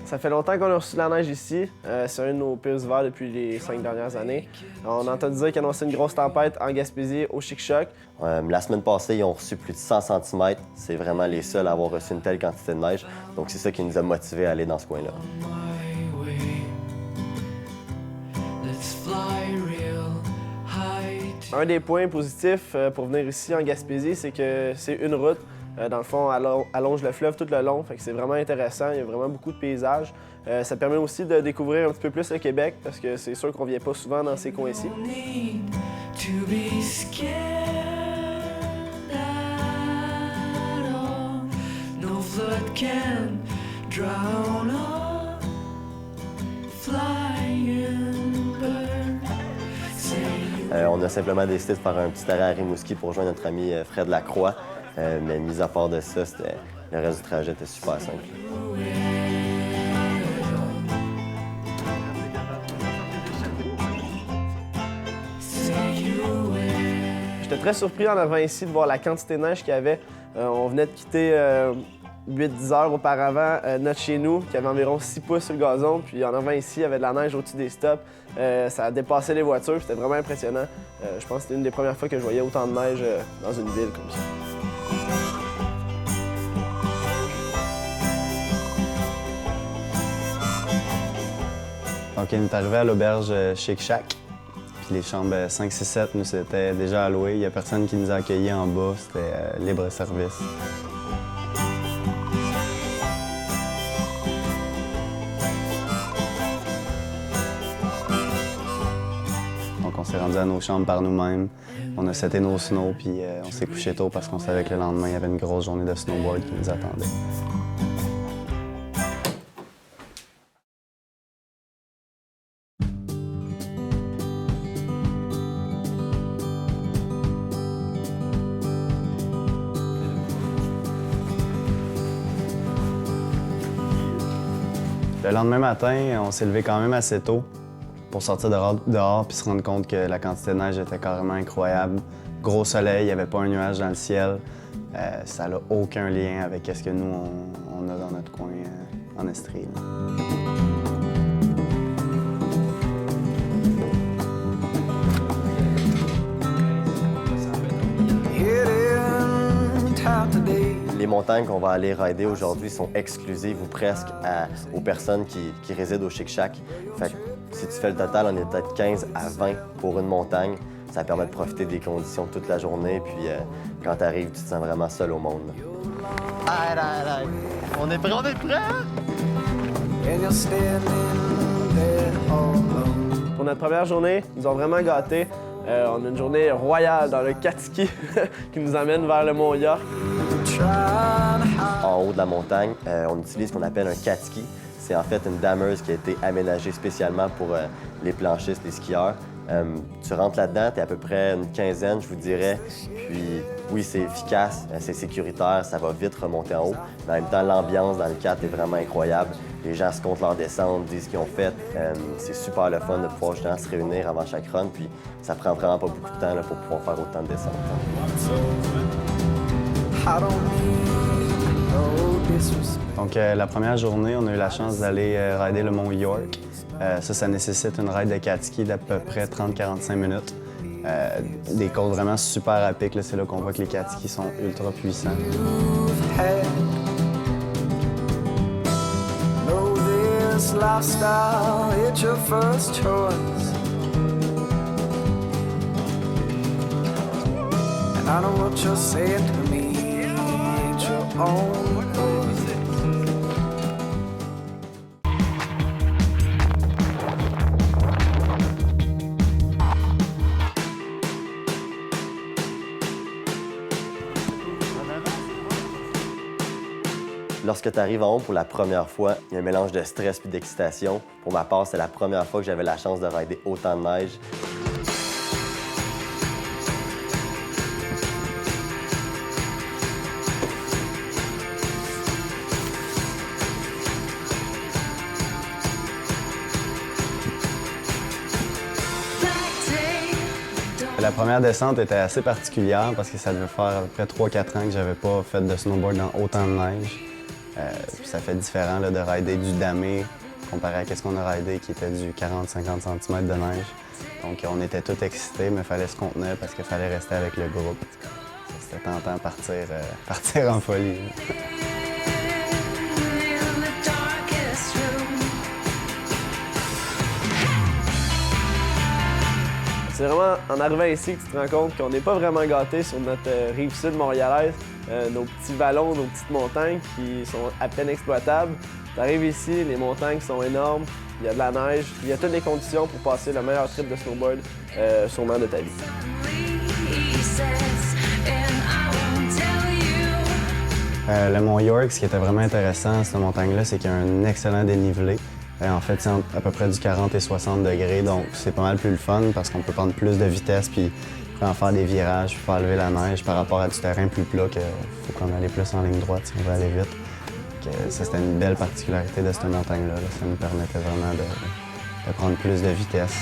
Ça fait longtemps qu'on a reçu de la neige ici. C'est un de nos pires hivers depuis les 5 dernières années. On entend dire qu'ils annonçaient une grosse tempête en Gaspésie, au Chic-Choc. La semaine passée, ils ont reçu plus de 100 cm. C'est vraiment les seuls à avoir reçu une telle quantité de neige. Donc c'est ça qui nous a motivés à aller dans ce coin-là. Un des points positifs pour venir ici en Gaspésie, c'est que c'est une route. Dans le fond, elle allonge le fleuve tout le long, fait que c'est vraiment intéressant. Il y a vraiment beaucoup de paysages. Ça permet aussi de découvrir un petit peu plus le Québec, parce que c'est sûr qu'on vient pas souvent dans ces coins-ci. On a simplement décidé de faire un petit arrêt à Rimouski pour rejoindre notre ami Fred Lacroix. Mais mis à part de ça, le reste du trajet était super simple. J'étais très surpris en arrivant ici de voir la quantité de neige qu'il y avait. On venait de quitter 8-10 heures auparavant notre chez nous, qui avait environ 6 pouces sur le gazon. Puis en arrivant ici, il y avait de la neige au-dessus des stops. Ça a dépassé les voitures, c'était vraiment impressionnant. Je pense que c'était une des premières fois que je voyais autant de neige dans une ville comme ça. Donc, on est arrivé à l'auberge Chic-Chac. Puis les chambres 5, 6, 7, nous, c'était déjà alloué. Il n'y a personne qui nous a accueillis en bas. C'était libre service. Donc, on s'est rendu à nos chambres par nous-mêmes. On a seté nos snows, puis on s'est couché tôt parce qu'on savait que le lendemain, il y avait une grosse journée de snowboard qui nous attendait. Le lendemain matin, on s'est levé quand même assez tôt pour sortir dehors puis se rendre compte que la quantité de neige était carrément incroyable. Gros soleil, il n'y avait pas un nuage dans le ciel. Ça n'a aucun lien avec ce que nous, on a dans notre coin en Estrie. Les montagnes qu'on va aller rider aujourd'hui sont exclusives ou presque aux personnes qui résident au Chic-Chac. Fait que si tu fais le total, on est peut-être 15 à 20 pour une montagne. Ça permet de profiter des conditions toute la journée, puis quand tu arrives, tu te sens vraiment seul au monde. Allez. On est prêt, Pour notre première journée, ils nous ont vraiment gâtés. On a une journée royale dans le Katiki qui nous amène vers le Mont York. En haut de la montagne, on utilise ce qu'on appelle un katiki. C'est en fait une dameuse qui a été aménagée spécialement pour les planchistes, les skieurs. Tu rentres là-dedans, tu es à peu près une quinzaine, je vous dirais. Puis oui, c'est efficace, c'est sécuritaire, ça va vite remonter en haut. Mais en même temps, l'ambiance dans le 4 est vraiment incroyable. Les gens se comptent leur descente, disent ce qu'ils ont fait. C'est super le fun de pouvoir justement se réunir avant chaque run. Puis ça prend vraiment pas beaucoup de temps là, pour pouvoir faire autant de descentes. Donc, la première journée, on a eu la chance d'aller rider le Mont York. Ça nécessite une ride de Katiki d'à peu près 30-45 minutes. Des côtes vraiment super à pic. C'est là qu'on voit que les Katiki sont ultra puissants. Lorsque tu arrives en haut pour la première fois, il y a un mélange de stress puis d'excitation. Pour ma part, c'est la première fois que j'avais la chance de rider autant de neige. La première descente était assez particulière parce que ça devait faire à peu près 3-4 ans que j'avais pas fait de snowboard dans autant de neige. Puis ça fait différent là, de rider du damé comparé à ce qu'on a ridé qui était du 40-50 cm de neige. Donc on était tous excités, mais il fallait se contenir parce qu'il fallait rester avec le groupe. C'était tentant de partir en folie. C'est vraiment en arrivant ici que tu te rends compte qu'on n'est pas vraiment gâtés sur notre rive sud montréalaise. Nos petits vallons, nos petites montagnes qui sont à peine exploitables. Tu arrives ici, les montagnes sont énormes, il y a de la neige, il y a toutes les conditions pour passer le meilleur trip de snowboard sûrement de ta vie. Le mont York, ce qui était vraiment intéressant à cette montagne-là, c'est qu'il y a un excellent dénivelé. En fait, c'est à peu près du 40 et 60 degrés, donc c'est pas mal plus le fun parce qu'on peut prendre plus de vitesse puis en faire des virages, puis faire lever la neige par rapport à du terrain plus plat qu'il faut qu'on aille plus en ligne droite si on veut aller vite. Ça, c'était une belle particularité de cette montagne-là. Ça nous permettait vraiment de prendre plus de vitesse.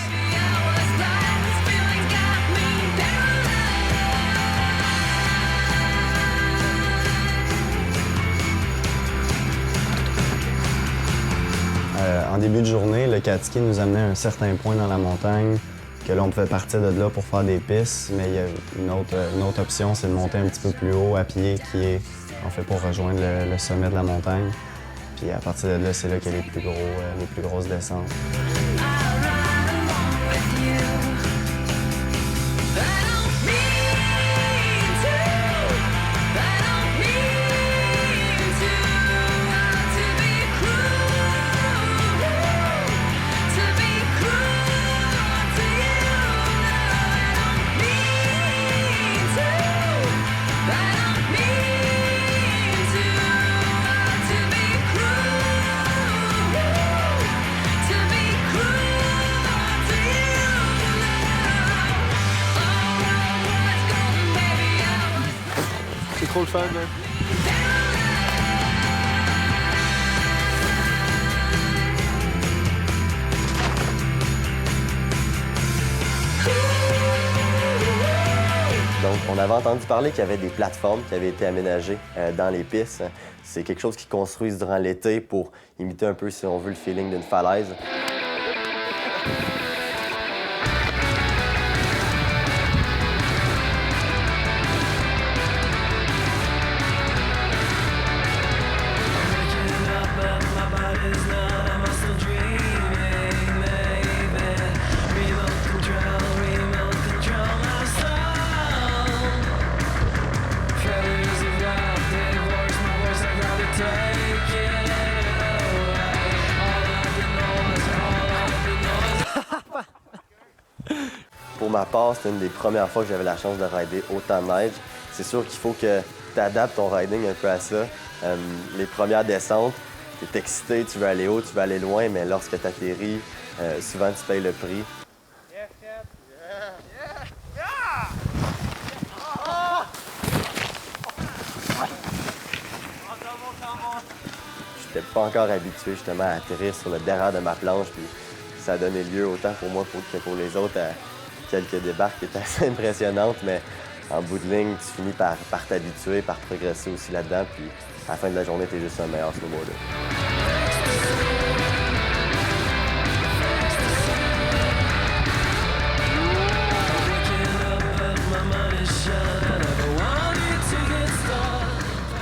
En début de journée, le cat-ski nous amenait à un certain point dans la montagne, que là, on pouvait partir de là pour faire des pistes, mais il y a une autre option, c'est de monter un petit peu plus haut à pied, qui est en fait pour rejoindre le sommet de la montagne. Puis à partir de là, c'est là qu'il y a les plus grosses descentes. C'est trop le fun, man. Donc, on avait entendu parler qu'il y avait des plateformes qui avaient été aménagées dans les pistes. C'est quelque chose qu'ils construisent durant l'été pour imiter un peu, si on veut, le feeling d'une falaise. Pour ma part, c'est une des premières fois que j'avais la chance de rider autant de neige. C'est sûr qu'il faut que tu adaptes ton riding un peu à ça. Les premières descentes, tu es excité, tu veux aller haut, tu veux aller loin, mais lorsque tu atterris, souvent tu payes le prix. Je n'étais pas encore habitué justement à atterrir sur le derrière de ma planche, puis ça a donné lieu autant pour moi que pour les autres à quelques débarques qui étaient assez impressionnantes, mais en bout de ligne, tu finis par t'habituer, par progresser aussi là-dedans, puis à la fin de la journée, tu es juste un meilleur snowboarder.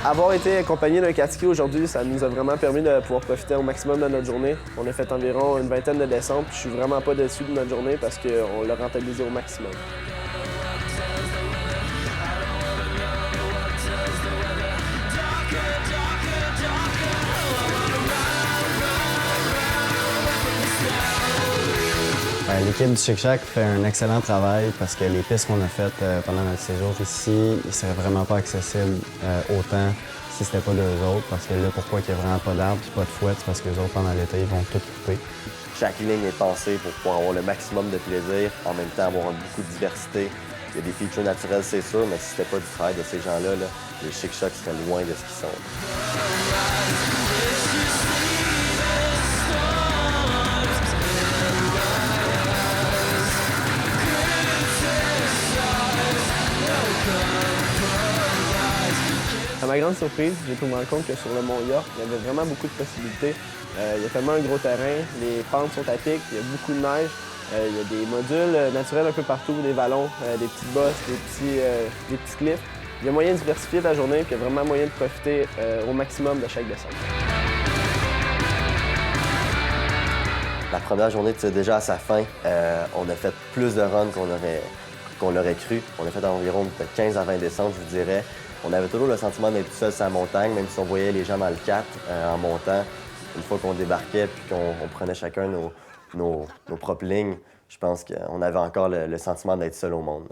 Avoir été accompagné d'un cat-ski aujourd'hui, ça nous a vraiment permis de pouvoir profiter au maximum de notre journée. On a fait environ une vingtaine de descentes, puis je suis vraiment pas déçu de notre journée parce qu'on l'a rentabilisé au maximum. L'équipe du Chic Shack fait un excellent travail parce que les pistes qu'on a faites pendant notre séjour ici, ils ne seraient vraiment pas accessibles autant si c'était pas d'eux autres. Parce que là, pourquoi il n'y a vraiment pas d'arbres et pas de fouette, c'est parce que les autres, pendant l'été, ils vont tout couper. Chaque ligne est pensée pour pouvoir avoir le maximum de plaisir, en même temps avoir beaucoup de diversité. Il y a des features naturelles, c'est sûr, mais si c'était pas du travail de ces gens-là, les Chic Shack seraient loin de ce qu'ils sont. ma grande surprise, j'ai pu me rendre compte que sur le Mont York, il y avait vraiment beaucoup de possibilités. Il y a tellement un gros terrain, les pentes sont à pic, il y a beaucoup de neige. Il y a des modules naturels un peu partout, des vallons, des petites bosses, des petits cliffs. Il y a moyen de diversifier la journée, puis il y a vraiment moyen de profiter au maximum de chaque descente. La première journée tire déjà à sa fin. On a fait plus de runs qu'on l'aurait cru. On a fait environ 15 à 20 descentes, je vous dirais. On avait toujours le sentiment d'être tout seul sur la montagne, même si on voyait les gens dans le 4 en montant. Une fois qu'on débarquait puis qu'on prenait chacun nos propres lignes, je pense qu'on avait encore le sentiment d'être seul au monde.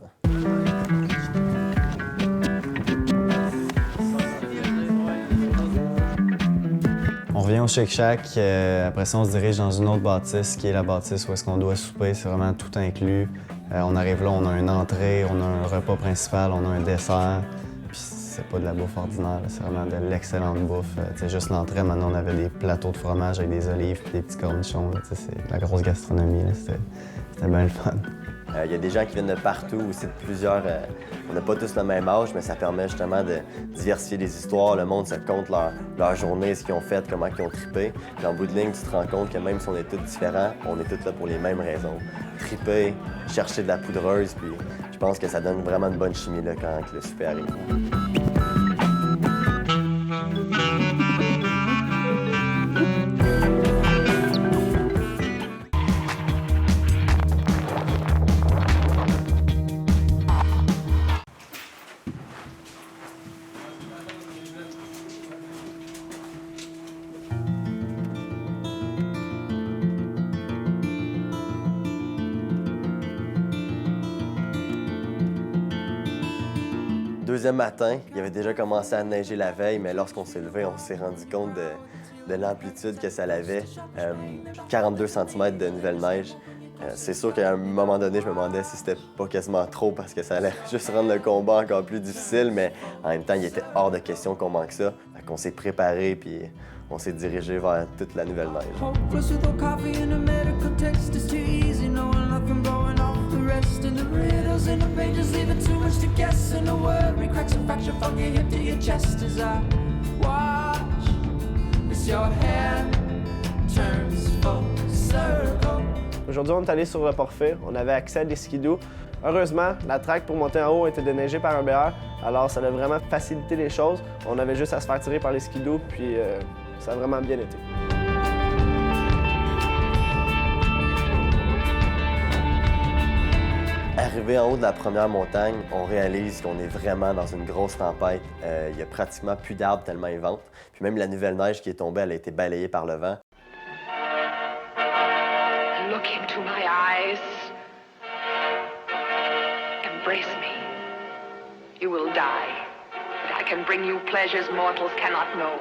On revient au Shake Shack, après ça on se dirige dans une autre bâtisse qui est la bâtisse où est-ce qu'on doit souper, c'est vraiment tout inclus. On arrive là, on a une entrée, on a un repas principal, on a un dessert. Puis c'est pas de la bouffe ordinaire, c'est vraiment de l'excellente bouffe. Juste l'entrée, maintenant on avait des plateaux de fromage avec des olives puis des petits cornichons. C'est de la grosse gastronomie, c'était bien le fun. Il y a des gens qui viennent de partout, aussi de plusieurs... on n'a pas tous le même âge, mais ça permet justement de diversifier les histoires. Le monde se compte leur journée, ce qu'ils ont fait, comment ils ont trippé. Puis en bout de ligne, tu te rends compte que même si on est tous différents, on est tous là pour les mêmes raisons. Tripper, chercher de la poudreuse, puis je pense que ça donne vraiment une bonne chimie là, quand le souper arrive. Deuxième matin, il avait déjà commencé à neiger la veille, mais lorsqu'on s'est levé, on s'est rendu compte de l'amplitude que ça avait. 42 cm de nouvelle neige. C'est sûr qu'à un moment donné, je me demandais si c'était pas quasiment trop parce que ça allait juste rendre le combat encore plus difficile, mais en même temps, il était hors de question qu'on manque ça. Fait qu'on s'est préparé puis on s'est dirigé vers toute la nouvelle neige. Aujourd'hui, on est allé sur le Port-Phée. On avait accès à des skidoo. Heureusement, la traque pour monter en haut était déneigée par un BR, alors ça a vraiment facilité les choses. On avait juste à se faire tirer par les skidoo, puis ça a vraiment bien été. Arrivé en haut de la première montagne, on réalise qu'on est vraiment dans une grosse tempête. Il n'y a pratiquement plus d'arbres tellement ils ventent. Puis même la nouvelle neige qui est tombée, elle a été balayée par le vent. Look into my eyes. Embrace me. You will die, but I can bring you pleasures mortals cannot know.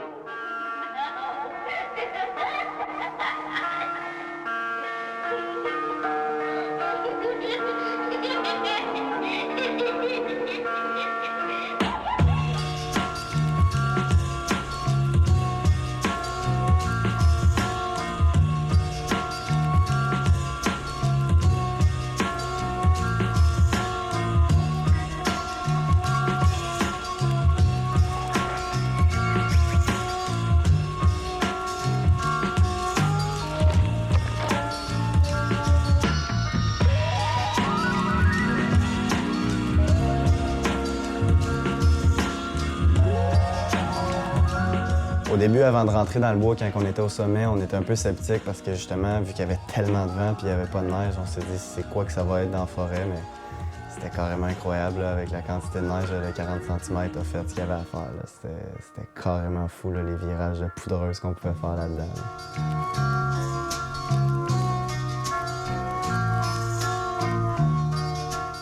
Au début, avant de rentrer dans le bois, quand on était au sommet, on était un peu sceptiques parce que justement, vu qu'il y avait tellement de vent et il n'y avait pas de neige, on s'est dit c'est quoi que ça va être dans la forêt, mais c'était carrément incroyable là, avec la quantité de neige, le 40 cm a fait ce qu'il y avait à faire. C'était carrément fou, là, les virages poudreuses qu'on pouvait faire là-dedans.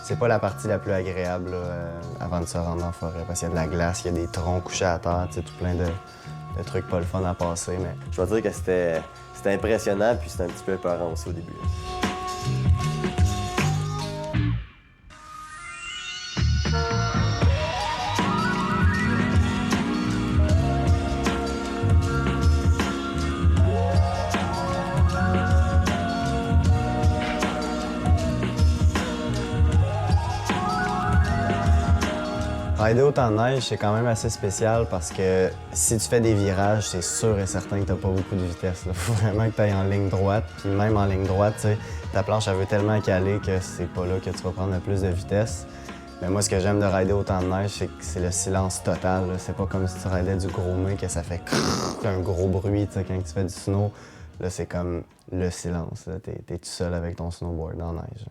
C'est pas la partie la plus agréable là, avant de se rendre dans la forêt parce qu'il y a de la glace, il y a des troncs couchés à terre, tout plein de trucs pas le fun à passer. Mais je dois dire que c'était impressionnant puis c'était un petit peu épeurant aussi au début. Rider autant de neige, c'est quand même assez spécial parce que si tu fais des virages, c'est sûr et certain que tu n'as pas beaucoup de vitesse. Il faut vraiment que tu ailles en ligne droite. Puis même en ligne droite, ta planche, elle veut tellement caler que c'est pas là que tu vas prendre le plus de vitesse. Mais moi, ce que j'aime de rider autant de neige, c'est que c'est le silence total. C'est pas comme si tu ridais du gros nez, que ça fait un gros bruit quand tu fais du snow. Là, c'est comme le silence. T'es tout seul avec ton snowboard dans la neige.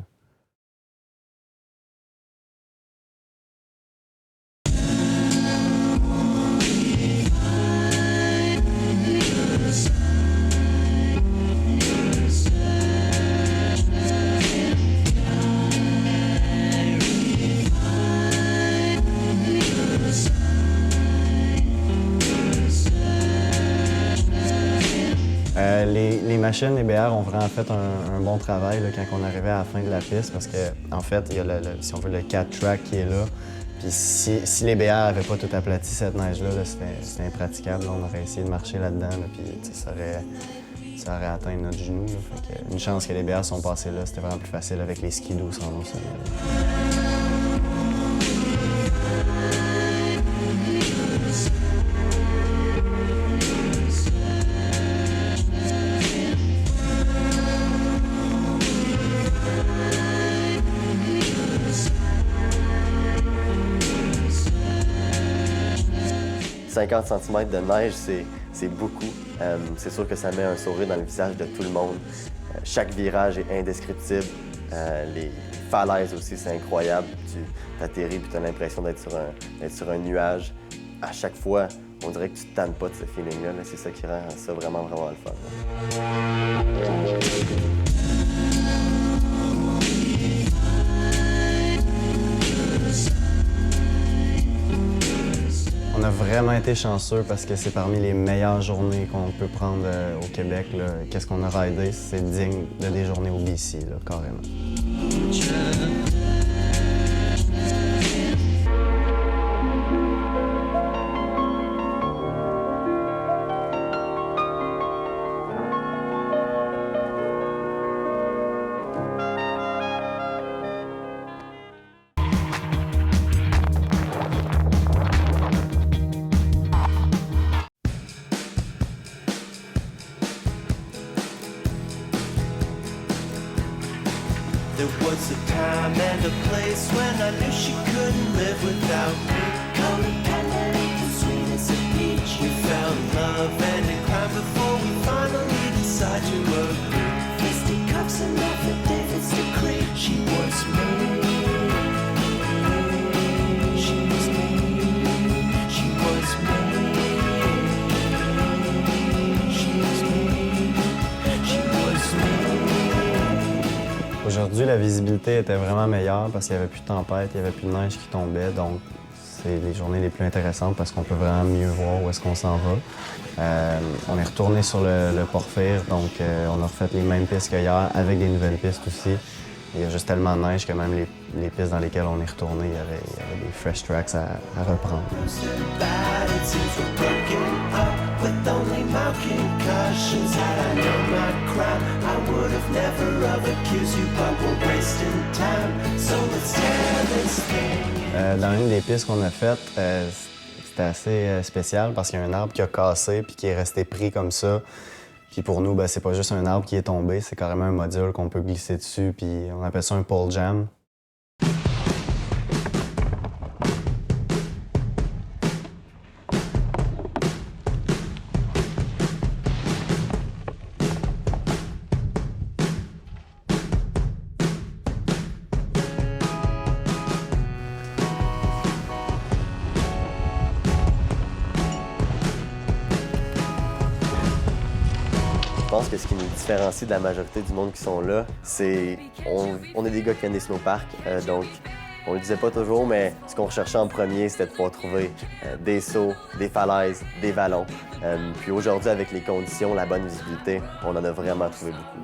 Les machines, les BR ont vraiment fait un bon travail là, quand on arrivait à la fin de la piste parce que en fait, il y a si on veut le 4-track qui est là. Puis si les BR n'avaient pas tout aplati cette neige-là, c'était impraticable. Là, on aurait essayé de marcher là-dedans, là, puis ça aurait atteint notre genou. Là. Fait que, une chance que les BR sont passés là, c'était vraiment plus facile avec les skis doux sans nous. 50 cm de neige, c'est beaucoup. C'est sûr que ça met un sourire dans le visage de tout le monde. Chaque virage est indescriptible. Les falaises aussi, c'est incroyable. Tu atterris et tu as l'impression d'être sur un nuage. À chaque fois, on dirait que tu te tannes pas de ce feeling-là. C'est ça qui rend ça vraiment, vraiment le fun. On a vraiment été chanceux parce que c'est parmi les meilleures journées qu'on peut prendre au Québec. Qu'est-ce qu'on a ridé, c'est digne de des journées au BC, là, carrément. There was a time and a place when I knew she couldn't live without me. Codependent, the sweet as a peach. We found love and in crime before we finally decide to agree. Fisticuffs and affidavits decree. She was me. She was me. She was me. She was me. She was me. Aujourd'hui, la visibilité était vraiment meilleure parce qu'il n'y avait plus de tempête, il n'y avait plus de neige qui tombait. Donc, c'est les journées les plus intéressantes parce qu'on peut vraiment mieux voir où est-ce qu'on s'en va. On est retourné sur le Port-Phir, donc on a refait les mêmes pistes qu'hier avec des nouvelles pistes aussi. Il y a juste tellement de neige que même les pistes dans lesquelles on est retourné, il y avait des fresh tracks à reprendre. With only my concussions, had I known my crime, I would have never have accused you, but we're wasting time, so let's tear this thing. Dans une des pistes qu'on a faites, c'était assez spécial parce qu'il y a un arbre qui a cassé puis qui est resté pris comme ça. Puis pour nous, c'est pas juste un arbre qui est tombé, c'est carrément un module qu'on peut glisser dessus, puis on appelle ça un pole jam. Je pense que ce qui nous différencie de la majorité du monde qui sont là, c'est on est des gars qui viennent des snowparks, donc on le disait pas toujours, mais ce qu'on recherchait en premier, c'était de pouvoir trouver des sauts, des falaises, des vallons. Puis aujourd'hui, avec les conditions, la bonne visibilité, on en a vraiment trouvé beaucoup.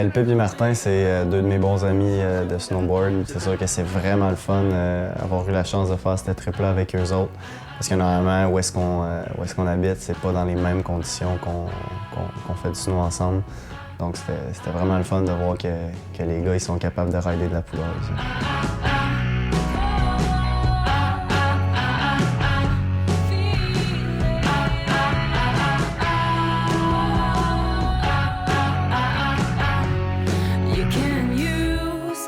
Le Pip et Martin, c'est deux de mes bons amis de snowboard. C'est sûr que c'est vraiment le fun d'avoir eu la chance de faire cette trip-là avec eux autres. Parce que normalement, où est-ce qu'on habite, c'est pas dans les mêmes conditions qu'on fait du snow ensemble. Donc c'était vraiment le fun de voir que les gars ils sont capables de rider de la pouleuse. You can use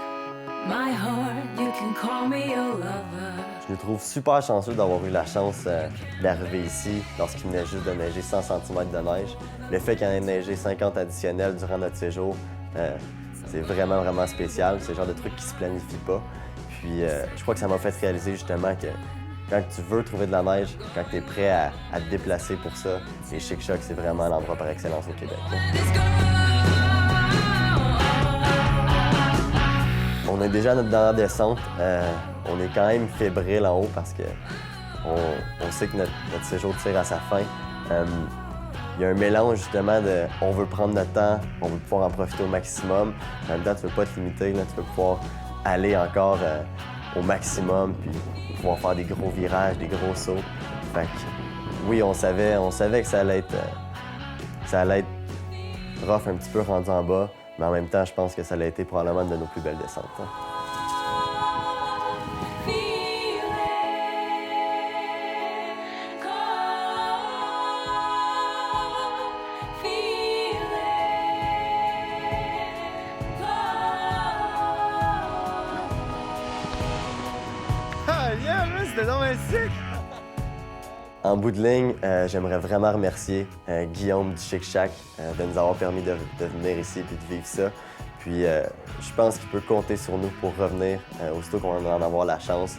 my heart, you can call me your lover. Je me trouve super chanceux d'avoir eu la chance d'arriver ici lorsqu'il venait juste de neiger 100 cm de neige. Le fait qu'il y en ait neigé 50 additionnels durant notre séjour, c'est vraiment, vraiment spécial. C'est le genre de truc qui se planifie pas. Puis je crois que ça m'a fait réaliser justement que quand tu veux trouver de la neige, quand tu es prêt à te déplacer pour ça, les Chic-Chocs, c'est vraiment l'endroit par excellence au Québec. On est déjà à notre dernière descente. On est quand même fébrile en haut parce que on sait que notre séjour tire à sa fin. Il y a un mélange justement de on veut prendre notre temps, on veut pouvoir en profiter au maximum. En même temps, tu ne veux pas te limiter, là, tu veux pouvoir aller encore au maximum puis pouvoir faire des gros virages, des gros sauts. Fait que, oui, on savait que ça allait être rough un petit peu rendu en bas, mais en même temps, je pense que ça a été probablement une de nos plus belles descentes. Hein. En bout de ligne, j'aimerais vraiment remercier Guillaume du Chic-Chac de nous avoir permis de venir ici et de vivre ça. Puis je pense qu'il peut compter sur nous pour revenir aussitôt qu'on va en avoir la chance,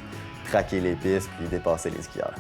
traquer les pistes puis dépasser les skieurs.